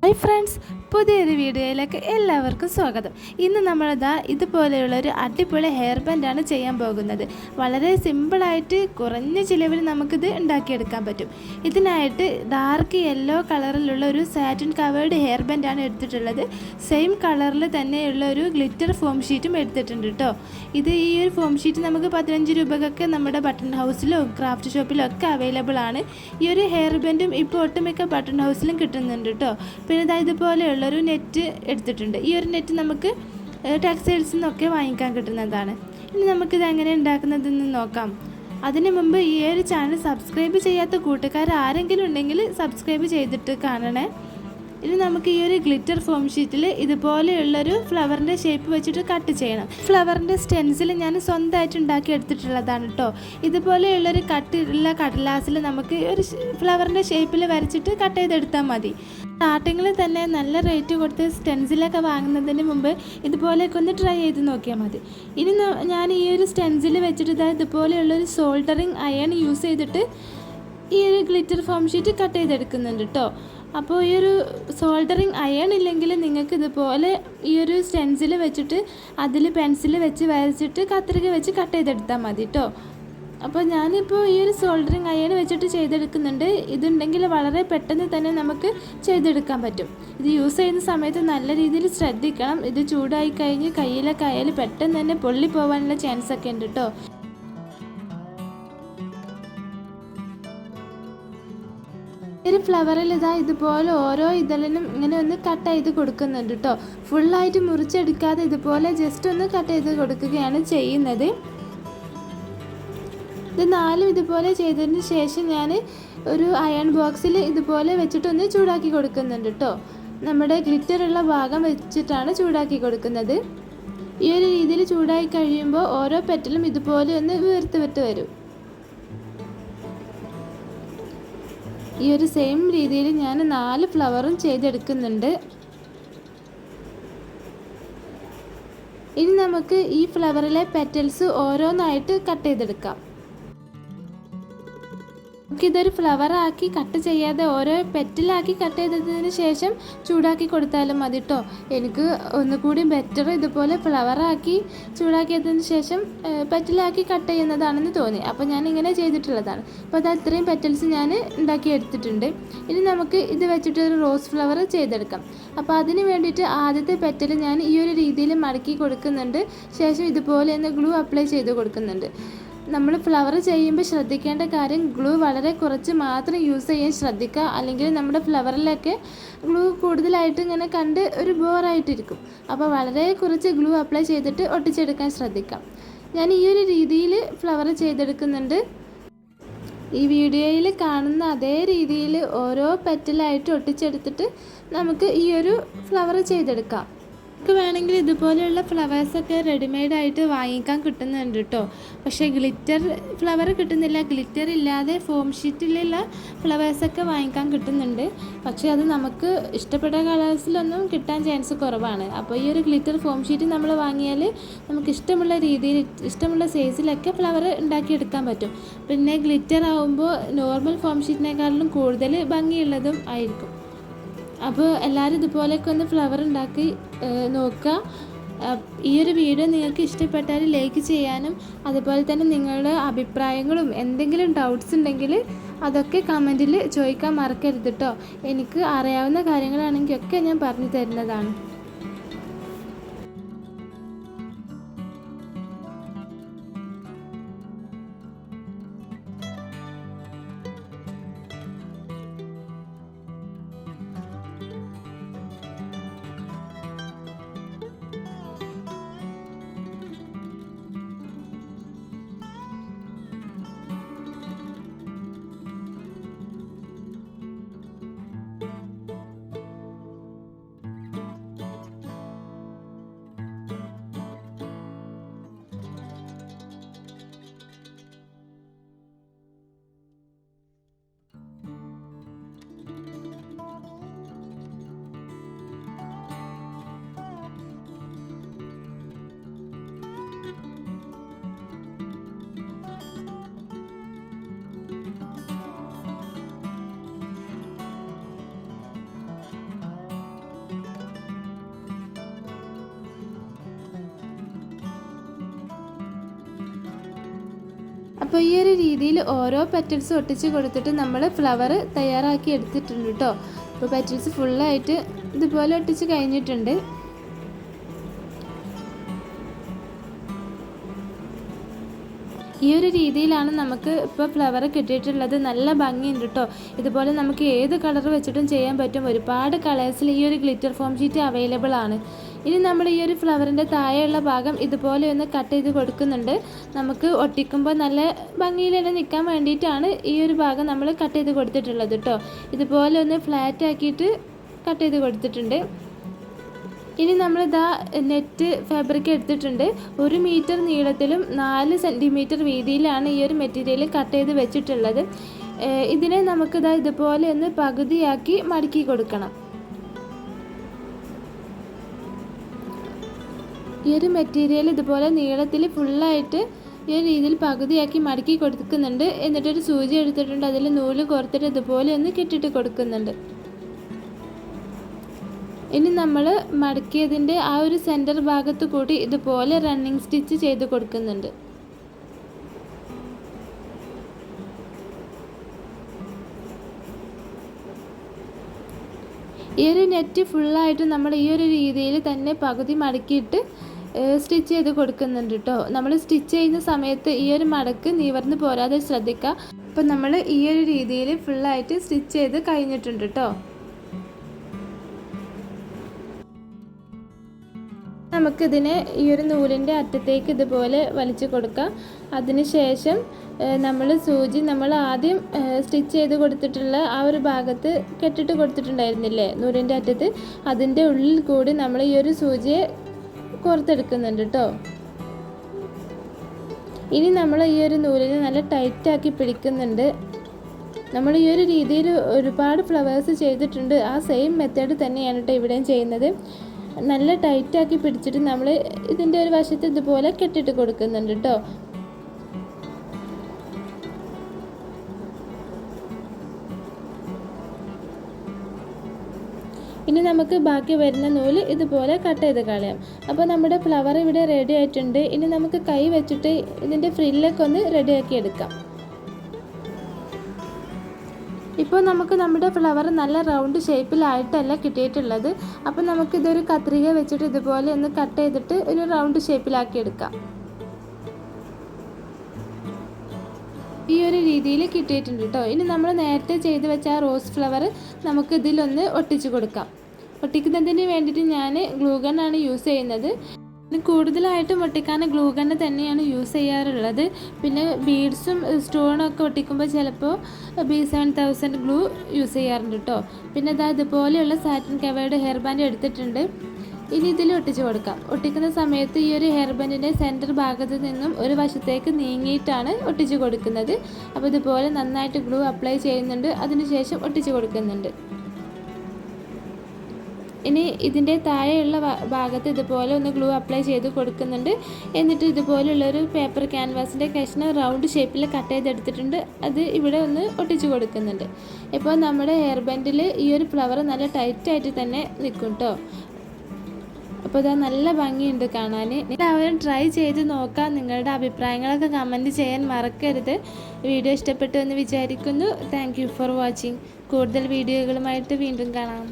Hi friends, പുതിയൊരു വീഡിയോയിലേക്ക് എല്ലാവർക്കും സ്വാഗതം. ഇന്ന് നമ്മളിതാ ഇതുപോലെയുള്ളൊരു അടിപൊളി ഹെയർ ബാൻഡാണ് ചെയ്യാൻ പോകുന്നത്. വളരെ സിമ്പിളായിട്ട് കുറഞ്ഞ ചിലവിൽ നമുക്കിത് ഉണ്ടാക്കിയെടുക്കാൻ പറ്റും. ഇതിനായിട്ട് ഡാർക്ക് യെല്ലോ കളറിലുള്ള ഒരു സാറ്റിൻ കവേർഡ് ഹെയർ ബാൻഡാണ് എടുത്തിട്ടുള്ളത്. സെയിം കളറിൽ തന്നെയുള്ള ഒരു ഗ്ലിറ്റർ ഫോം ഷീറ്റും എടുത്തിട്ടുണ്ട് കേട്ടോ. ഈ ഒരു ഫോം ഷീറ്റ് നമുക്ക് 15 രൂപക്കൊക്കെ നമ്മുടെ ബട്ടൺ ഹൗസിലോ ക്രാഫ്റ്റ് ഷോപ്പിലോ ഒക്കെ അവൈലബിൾ ആണ്. ഈ ഒരു ഹെയർ ബാൻഡും ഇപ്പോൾ ഒട്ടുമിക്ക ബട്ടൺ ഹൗസിലും കിട്ടുന്നുണ്ട് കേട്ടോ. പിന്നെ ഇതുപോലെയുള്ളൊരു നെറ്റ് എടുത്തിട്ടുണ്ട്. ഈ ഒരു നെറ്റ് നമുക്ക് ടെക്സ്റ്റൈൽസിൽ നിന്നൊക്കെ വാങ്ങിക്കാൻ കിട്ടുന്നതാണ്. ഇനി നമുക്കിത് എങ്ങനെ ഉണ്ടാക്കുന്നതെന്ന് നോക്കാം. അതിന് മുമ്പ് ഈ ഒരു ചാനൽ സബ്സ്ക്രൈബ് ചെയ്യാത്ത കൂട്ടുകാർ ആരെങ്കിലും ഉണ്ടെങ്കിൽ സബ്സ്ക്രൈബ് ചെയ്തിട്ട് കാണണേ. ഇനി നമുക്ക് ഈ ഒരു ഗ്ലിറ്റർ ഫോം ഷീറ്റിൽ ഇതുപോലെയുള്ളൊരു ഫ്ലവറിൻ്റെ ഷേപ്പ് വെച്ചിട്ട് കട്ട് ചെയ്യണം. ഫ്ലവറിൻ്റെ സ്റ്റെൻസിൽ ഞാൻ സ്വന്തമായിട്ട് ഉണ്ടാക്കി എടുത്തിട്ടുള്ളതാണ് കേട്ടോ. ഇതുപോലെയുള്ളൊരു കട്ടിയുള്ള കടലാസിൽ നമുക്ക് ഒരു ഫ്ലവറിൻ്റെ ഷേപ്പിൽ വരച്ചിട്ട് കട്ട് ചെയ്തെടുത്താൽ മതി. സ്റ്റാർട്ടിങ്ങിൽ തന്നെ നല്ല റേറ്റ് കൊടുത്ത് സ്റ്റെൻസിലൊക്കെ വാങ്ങുന്നതിന് മുമ്പ് ഇതുപോലെയൊക്കെ ഒന്ന് ട്രൈ ചെയ്ത് നോക്കിയാൽ മതി. ഇനി ഞാൻ ഈ ഒരു സ്റ്റെൻസിൽ വെച്ചിട്ട് ഇതുപോലെയുള്ളൊരു സോൾഡറിങ് അയൺ യൂസ് ചെയ്തിട്ട് ഈ ഒരു ഗ്ലിറ്റർ ഫോം ഷീറ്റ് കട്ട് ചെയ്തെടുക്കുന്നുണ്ട് കേട്ടോ. അപ്പോൾ ഈ ഒരു സോൾഡറിങ് അയൺ ഇല്ലെങ്കിൽ നിങ്ങൾക്ക് ഇതുപോലെ ഈ ഒരു സ്റ്റെൻസിൽ വെച്ചിട്ട് അതിൽ പെൻസിൽ വെച്ച് വരച്ചിട്ട് കത്രിക വെച്ച് കട്ട് ചെയ്തെടുത്താൽ മതി കേട്ടോ. അപ്പോൾ ഞാനിപ്പോൾ ഈ ഒരു സോൾഡറിങ് അയൺ വെച്ചിട്ട് ചെയ്തെടുക്കുന്നുണ്ട്. ഇതുണ്ടെങ്കിൽ വളരെ പെട്ടെന്ന് തന്നെ നമുക്ക് ചെയ്തെടുക്കാൻ പറ്റും. ഇത് യൂസ് ചെയ്യുന്ന സമയത്ത് നല്ല രീതിയിൽ ശ്രദ്ധിക്കണം. ഇത് ചൂടായി കഴിഞ്ഞ് കയ്യിലൊക്കെ ആയാൽ പെട്ടെന്ന് തന്നെ പൊള്ളി പോകാനുള്ള ചാൻസ് ഒക്കെ ഉണ്ട് കേട്ടോ. ഒരു ഫ്ലവറിൽ ഇതുപോലെ ഓരോ ഇതളിനും ഇങ്ങനെ ഒന്ന് കട്ട് ചെയ്ത് കൊടുക്കുന്നുണ്ട് കേട്ടോ. ഫുള്ളായിട്ട് മുറിച്ചെടുക്കാതെ ഇതുപോലെ ജസ്റ്റ് ഒന്ന് കട്ട് ചെയ്ത് കൊടുക്കുകയാണ് ചെയ്യുന്നത്. ഇത് 4 ഇതുപോലെ ചെയ്തതിന് ശേഷം ഞാൻ ഒരു അയൺ ബോക്സിൽ ഇതുപോലെ വെച്ചിട്ടൊന്ന് ചൂടാക്കി കൊടുക്കുന്നുണ്ട് കേട്ടോ. നമ്മുടെ ഗ്ലിറ്ററുള്ള ഭാഗം വെച്ചിട്ടാണ് ചൂടാക്കി കൊടുക്കുന്നത്. ഈ ഒരു രീതിയിൽ ചൂടായി കഴിയുമ്പോൾ ഓരോ പെറ്റലും ഇതുപോലെ ഒന്ന് വീർത്ത് വിട്ട് വരും. ഈ ഒരു സെയിം രീതിയിൽ ഞാൻ 4 ഫ്ലവറും ചെയ്തെടുക്കുന്നുണ്ട്. ഇനി നമുക്ക് ഈ ഫ്ലവറിലെ പെറ്റൽസ് ഓരോന്നായിട്ട് കട്ട് ചെയ്തെടുക്കാം. നമുക്കിതൊരു ഫ്ലവറാക്കി കട്ട് ചെയ്യാതെ ഓരോ പെറ്റലാക്കി കട്ട് ചെയ്തതിന് ശേഷം ചൂടാക്കി കൊടുത്താലും മതി കേട്ടോ. എനിക്ക് ഒന്നുകൂടി ബെറ്റർ ഇതുപോലെ ഫ്ലവറാക്കി ചൂടാക്കിയതിന് ശേഷം പെറ്റലാക്കി കട്ട് ചെയ്യുന്നതാണെന്ന് തോന്നി. അപ്പോൾ ഞാൻ ഇങ്ങനെ ചെയ്തിട്ടുള്ളതാണ്. അപ്പോൾ അത് അത്രയും പെറ്റൽസ് ഞാൻ ഉണ്ടാക്കി എടുത്തിട്ടുണ്ട്. ഇനി നമുക്ക് ഇത് വെച്ചിട്ടൊരു റോസ് ഫ്ലവർ ചെയ്തെടുക്കാം. അപ്പോൾ അതിന് വേണ്ടിയിട്ട് ആദ്യത്തെ പെറ്റൽ ഞാൻ ഈ ഒരു രീതിയിൽ മടക്കി കൊടുക്കുന്നുണ്ട്. ശേഷം ഇതുപോലെ ഒന്ന് ഗ്ലൂ അപ്ലൈ ചെയ്ത് കൊടുക്കുന്നുണ്ട്. നമ്മൾ ഫ്ലവർ ചെയ്യുമ്പോൾ ശ്രദ്ധിക്കേണ്ട കാര്യം ഗ്ലൂ വളരെ കുറച്ച് മാത്രം യൂസ് ചെയ്യാൻ ശ്രദ്ധിക്കുക. അല്ലെങ്കിൽ നമ്മുടെ ഫ്ലവറിലൊക്കെ ഗ്ലൂ കൂടുതലായിട്ട് ഇങ്ങനെ കണ്ട് ഒരു ബോറായിട്ടിരിക്കും. അപ്പോൾ വളരെ കുറച്ച് ഗ്ലൂ അപ്ലൈ ചെയ്തിട്ട് ഒട്ടിച്ചെടുക്കാൻ ശ്രദ്ധിക്കാം. ഞാൻ ഈ ഒരു രീതിയിൽ ഫ്ലവർ ചെയ്തെടുക്കുന്നുണ്ട്. ഈ വീഡിയോയിൽ കാണുന്ന അതേ രീതിയിൽ ഓരോ പെറ്റലായിട്ട് ഒട്ടിച്ചെടുത്തിട്ട് നമുക്ക് ഈ ഒരു ഫ്ലവർ ചെയ്തെടുക്കാം. നമുക്ക് വേണമെങ്കിൽ ഇതുപോലെയുള്ള ഫ്ലവേഴ്സൊക്കെ റെഡിമെയ്ഡായിട്ട് വാങ്ങിക്കാൻ കിട്ടുന്നുണ്ട് കേട്ടോ. പക്ഷേ ഗ്ലിറ്റർ ഫ്ലവർ കിട്ടുന്നില്ല. ഗ്ലിറ്റർ ഇല്ലാതെ ഫോം ഷീറ്റിലുള്ള ഫ്ലവേഴ്സൊക്കെ വാങ്ങിക്കാൻ കിട്ടുന്നുണ്ട്. പക്ഷേ അത് നമുക്ക് ഇഷ്ടപ്പെട്ട കളേഴ്സിലൊന്നും കിട്ടാൻ ചാൻസ് കുറവാണ്. അപ്പോൾ ഈ ഒരു ഗ്ലിറ്റർ ഫോം ഷീറ്റ് നമ്മൾ വാങ്ങിയാൽ നമുക്ക് ഇഷ്ടമുള്ള രീതിയിൽ ഇഷ്ടമുള്ള സൈസിലൊക്കെ ഫ്ലവർ ഉണ്ടാക്കിയെടുക്കാൻ പറ്റും. പിന്നെ ഗ്ലിറ്റർ ആവുമ്പോൾ നോർമൽ ഫോം ഷീറ്റിനേക്കാളും കൂടുതൽ ഭംഗിയുള്ളതും ആയിരിക്കും. അപ്പോൾ എല്ലാവരും ഇതുപോലെയൊക്കെ ഒന്ന് ഫ്ലവർ ഉണ്ടാക്കി നോക്കുക. ഈ ഒരു വീഡിയോ നിങ്ങൾക്ക് ഇഷ്ടപ്പെട്ടാൽ ലൈക്ക് ചെയ്യാനും അതുപോലെ തന്നെ നിങ്ങളുടെ അഭിപ്രായങ്ങളും എന്തെങ്കിലും ഡൗട്ട്സ് ഉണ്ടെങ്കിൽ അതൊക്കെ കമൻറ്റിൽ ചോദിക്കാൻ മറക്കരുത് കേട്ടോ. എനിക്ക് അറിയാവുന്ന കാര്യങ്ങളാണെങ്കിൽ ഒക്കെ ഞാൻ പറഞ്ഞു തരുന്നതാണ്. അപ്പോൾ ഈ ഒരു രീതിയിൽ ഓരോ പെറ്റൽസ് ഒട്ടിച്ച് കൊടുത്തിട്ട് നമ്മൾ ഫ്ലവർ തയ്യാറാക്കി എടുത്തിട്ടുണ്ട് കേട്ടോ. അപ്പോൾ പെറ്റൽസ് ഫുള്ളായിട്ട് ഇതുപോലെ ഒട്ടിച്ച് കഴിഞ്ഞിട്ടുണ്ട്. ഈ ഒരു രീതിയിലാണ് നമുക്ക് ഇപ്പോൾ ഫ്ലവർ കിട്ടിയിട്ടുള്ളത്. നല്ല ഭംഗിയുണ്ട് കേട്ടോ. ഇതുപോലെ നമുക്ക് ഏത് കളർ വെച്ചിട്ടും ചെയ്യാൻ പറ്റും. ഒരുപാട് കളേഴ്സിൽ ഈ ഒരു ഗ്ലിറ്റർ ഫോം ഷീറ്റ് അവൈലബിൾ ആണ്. ഇനി നമ്മൾ ഈ ഒരു ഫ്ലവറിൻ്റെ താഴെയുള്ള ഭാഗം ഇതുപോലെ ഒന്ന് കട്ട് ചെയ്ത് കൊടുക്കുന്നുണ്ട്. നമുക്ക് ഒട്ടിക്കുമ്പോൾ നല്ല ഭംഗിയിൽ തന്നെ നിൽക്കാൻ വേണ്ടിയിട്ടാണ് ഈ ഒരു ഭാഗം നമ്മൾ കട്ട് ചെയ്ത് കൊടുത്തിട്ടുള്ളത് കേട്ടോ. ഇതുപോലെ ഒന്ന് ഫ്ലാറ്റ് ആക്കിയിട്ട് കട്ട് ചെയ്ത് കൊടുത്തിട്ടുണ്ട്. ഇനി നമ്മളിതാ നെറ്റ് ഫാബ്രിക് എടുത്തിട്ടുണ്ട്. 1 മീറ്റർ നീളത്തിലും 4 സെൻറ്റിമീറ്റർ വീതിയിലാണ് ഈ ഒരു മെറ്റീരിയൽ കട്ട് ചെയ്ത് വെച്ചിട്ടുള്ളത്. ഇതിനെ നമുക്കിതാ ഇതുപോലെ ഒന്ന് പകുതിയാക്കി മടക്കി കൊടുക്കണം. ഈ ഒരു മെറ്റീരിയൽ ഇതുപോലെ നീളത്തിൽ ഫുള്ളായിട്ട് ഈ ഒരു രീതിയിൽ പകുതിയാക്കി മടക്കി കൊടുക്കുന്നുണ്ട്. എന്നിട്ടൊരു സൂചി എടുത്തിട്ടുണ്ട്. അതിൽ നൂല് കോർത്തിട്ട് ഇതുപോലെ ഒന്ന് കെട്ടിട്ട് കൊടുക്കുന്നുണ്ട്. ഇനി നമ്മൾ മടക്കിയതിൻ്റെ ആ ഒരു സെൻറ്റർ ഭാഗത്ത് കൂടി ഇതുപോലെ റണ്ണിങ് സ്റ്റിച്ച് ചെയ്ത് കൊടുക്കുന്നുണ്ട്. ഈ ഒരു നെറ്റ് ഫുള്ളായിട്ട് നമ്മൾ ഈ ഒരു രീതിയിൽ തന്നെ പകുതി മടക്കിയിട്ട് സ്റ്റിച്ച് ചെയ്ത് കൊടുക്കുന്നുണ്ട് കേട്ടോ. നമ്മൾ സ്റ്റിച്ച് ചെയ്യുന്ന സമയത്ത് ഈ ഒരു മടക്ക് നിവർന്ന് പോരാതെ ശ്രദ്ധിക്കുക. അപ്പോൾ നമ്മൾ ഈ ഒരു രീതിയിൽ ഫുള്ളായിട്ട് സ്റ്റിച്ച് ചെയ്ത് കഴിഞ്ഞിട്ടുണ്ട് കേട്ടോ. നമുക്കിതിനെ ഈ ഒരു നൂലിൻ്റെ അറ്റത്തേക്ക് ഇതുപോലെ വലിച്ചു കൊടുക്കാം. അതിനുശേഷം നമ്മൾ സൂചി നമ്മൾ ആദ്യം സ്റ്റിച്ച് ചെയ്ത് കൊടുത്തിട്ടുള്ള ആ ഒരു ഭാഗത്ത് കെട്ടിട്ട് കൊടുത്തിട്ടുണ്ടായിരുന്നില്ലേ നൂലിൻ്റെ അറ്റത്ത്, അതിൻ്റെ ഉള്ളിൽ കൂടി നമ്മൾ ഈ ഒരു സൂചിയെ കോർത്തെടുക്കുന്നുണ്ട് കേട്ടോ. ഇനി നമ്മൾ ഈ ഒരു നൂലിനെ നല്ല ടൈറ്റാക്കി പിടിക്കുന്നുണ്ട്. നമ്മൾ ഈ ഒരു രീതിയിൽ ഒരുപാട് ഫ്ലവേഴ്സ് ചെയ്തിട്ടുണ്ട്. ആ സെയിം മെത്തേഡ് തന്നെയാണ് കേട്ടോ ഇവിടെയും ചെയ്യുന്നത്. നല്ല ടൈറ്റാക്കി പിടിച്ചിട്ട് നമ്മൾ ഇതിൻ്റെ ഒരു വശത്ത് ഇതുപോലെ കെട്ടിട്ട് കൊടുക്കുന്നുണ്ട് കേട്ടോ. ഇനി നമുക്ക് ബാക്കി വരുന്ന നൂല് ഇതുപോലെ കട്ട് ചെയ്ത് കളയാം. അപ്പോൾ നമ്മുടെ ഫ്ലവർ ഇവിടെ റെഡി ആയിട്ടുണ്ട്. ഇനി നമുക്ക് കൈ വെച്ചിട്ട് ഇതിൻ്റെ ഫ്രില്ലൊക്കെ ഒന്ന് റെഡിയാക്കി എടുക്കാം. ഇപ്പോൾ നമുക്ക് നമ്മുടെ ഫ്ലവർ നല്ല റൗണ്ട് ഷേപ്പിലായിട്ടല്ല കിട്ടിയിട്ടുള്ളത്. അപ്പോൾ നമുക്കിതൊരു കത്രിക വെച്ചിട്ട് ഇതുപോലെ ഒന്ന് കട്ട് ചെയ്തിട്ട് ഒരു റൗണ്ട് ഷേപ്പിലാക്കി എടുക്കാം. ഈ ഒരു രീതിയിൽ കിട്ടിയിട്ടുണ്ട് കേട്ടോ. ഇനി നമ്മൾ നേരത്തെ ചെയ്ത് വെച്ച ആ റോസ് ഫ്ലവർ നമുക്ക് ഇതിലൊന്ന് ഒട്ടിച്ചു കൊടുക്കാം. ഒട്ടിക്കുന്നതിന് വേണ്ടിയിട്ട് ഞാൻ ഗ്ലൂ ഗണ്ണാണ് യൂസ് ചെയ്യുന്നത്. കൂടുതലായിട്ടും ഒട്ടിക്കാൻ ഗ്ലൂ ഗണ്ണ് തന്നെയാണ് യൂസ് ചെയ്യാറുള്ളത്. പിന്നെ ബീഡ്സും സ്റ്റോണും ഒക്കെ ഒട്ടിക്കുമ്പോൾ ചിലപ്പോൾ B7000 ഗ്ലൂ യൂസ് ചെയ്യാറുണ്ട് കേട്ടോ. പിന്നെ ഇതുപോലെയുള്ള സാറ്റിൻ കവേർഡ് ഹെയർ ബാൻഡ് എടുത്തിട്ടുണ്ട്. ഇനി ഇതിൽ ഒട്ടിച്ചു കൊടുക്കാം. ഒട്ടിക്കുന്ന സമയത്ത് ഈ ഒരു ഹെയർ ബാൻഡിൻ്റെ സെൻറ്റർ ഭാഗത്ത് നിന്നും ഒരു വശത്തേക്ക് നീങ്ങിയിട്ടാണ് ഒട്ടിച്ചു കൊടുക്കുന്നത്. അപ്പോൾ ഇതുപോലെ നന്നായിട്ട് ഗ്ലൂ അപ്ലൈ ചെയ്യുന്നുണ്ട്. അതിനുശേഷം ഒട്ടിച്ചു കൊടുക്കുന്നുണ്ട്. ഇനി ഇതിൻ്റെ താഴെയുള്ള ഭാഗത്ത് ഇതുപോലെ ഒന്ന് ഗ്ലൂ അപ്ലൈ ചെയ്ത് കൊടുക്കുന്നുണ്ട്. എന്നിട്ട് ഇതുപോലുള്ളൊരു പേപ്പർ ക്യാൻവാസിൻ്റെ കഷ്ണം റൗണ്ട് ഷേപ്പിൽ കട്ട് ചെയ്തെടുത്തിട്ടുണ്ട്. അത് ഇവിടെ ഒന്ന് ഒട്ടിച്ചു കൊടുക്കുന്നുണ്ട്. ഇപ്പോൾ നമ്മുടെ ഹെയർ ബാൻഡിൽ ഈ ഒരു ഫ്ലവർ നല്ല ടൈറ്റായിട്ട് തന്നെ നിൽക്കും കേട്ടോ. അപ്പോൾ ഇതാ നല്ല ഭംഗിയുണ്ട് കാണാൻ. എല്ലാവരും ട്രൈ ചെയ്ത് നോക്കാം. നിങ്ങളുടെ അഭിപ്രായങ്ങളൊക്കെ കമൻറ്റ് ചെയ്യാൻ മറക്കരുത്. വീഡിയോ ഇഷ്ടപ്പെട്ടു എന്ന് വിചാരിക്കുന്നു. Thank you for watching. കൂടുതൽ വീഡിയോകളുമായിട്ട് വീണ്ടും കാണാം.